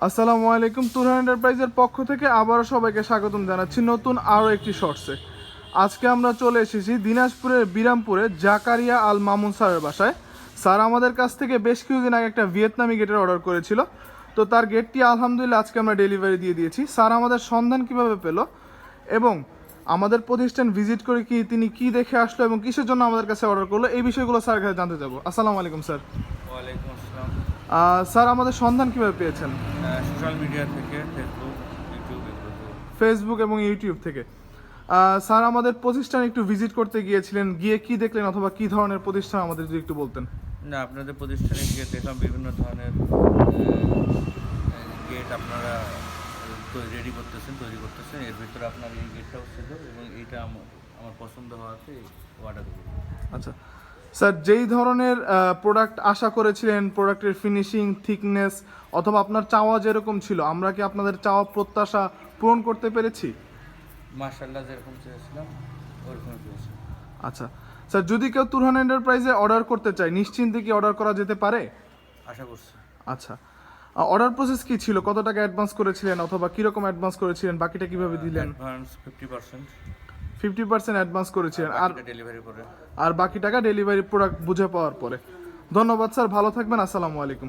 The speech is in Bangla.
আসসালামু আলাইকুম। তুরহান এন্টারপ্রাইজের পক্ষ থেকে আবারও সবাইকে স্বাগতম জানাচ্ছি নতুন আরও একটি শর্টসে। আজকে আমরা চলে এসেছি দিনাজপুরের বিরামপুরে জাকারিয়া আল মামুন স্যারের বাসায়। স্যার আমাদের কাছ থেকে বেশ কিছুদিন আগে একটা ভিয়েতনামি গেটের অর্ডার করেছিল, তো তার গেটটি আলহামদুলিল্লাহ আজকে আমরা ডেলিভারি দিয়ে দিয়েছি। স্যার আমাদের সন্ধান কিভাবে পেল এবং আমাদের প্রতিষ্ঠান ভিজিট করে কি তিনি কি দেখে আসলো এবং কিসের জন্য আমাদের কাছে অর্ডার করলো, এই বিষয়গুলো স্যার কাছে জানতে যাবো। আসসালামু আলাইকুম স্যার। ওয়ালাইকুম আসসালাম। স্যার আমাদের সন্ধান কিভাবে পেয়েছেন? সোশ্যাল মিডিয়া থেকে ফেসবুক এবং ইউটিউব থেকে। স্যার আমাদের প্রতিষ্ঠান একটু ভিজিট করতে গিয়েছিলেন, গিয়ে কি দেখলেন অথবা কি ধরনের প্রতিষ্ঠান আমাদের যদি একটু বলতেন। না, আপনাদের প্রতিষ্ঠানে গিয়ে দেখলাম বিভিন্ন ধরনের গেট আপনারা তৈরি করতেছেন। এর ভিতরে আপনার এই গেটটাও ছিল এবং এইটা আমার পছন্দ হওয়াতে অর্ডার করি। আচ্ছা স্যার, যেই ধরনের প্রোডাক্ট আশা করেছিলেন, প্রোডাক্টের ফিনিশিং, থিকনেস অথবা আপনার চাওয়া যেরকম ছিল, আমরা কি আপনাদের চাওয়া প্রত্যাশা পূরণ করতে পেরেছি? মাশাআল্লাহ, যেরকম চেয়েছিলাম ওরকমই পেয়েছি। আচ্ছা স্যার, যদি কেউ তুরহান এন্টারপ্রাইজে অর্ডার করতে চায় নিশ্চিন্তে কি অর্ডার করা যেতে পারে? আশা করছি। আচ্ছা, অর্ডার প্রসেস কি ছিল? কত টাকা অ্যাডভান্স করেছিলেন অথবা কীরকম অ্যাডভান্স করেছিলেন, বাকিটা কিভাবে দিলেন? অ্যাডভান্স 50%, 50% অ্যাডভান্স করেছিলেন আর ডেলিভারি করে। বাকি টাকা ডেলিভারি প্রোডাক্ট বুঝে পাওয়ার পরে। ধন্যবাদ স্যার, ভালো থাকবেন। আসসালামু আলাইকুম।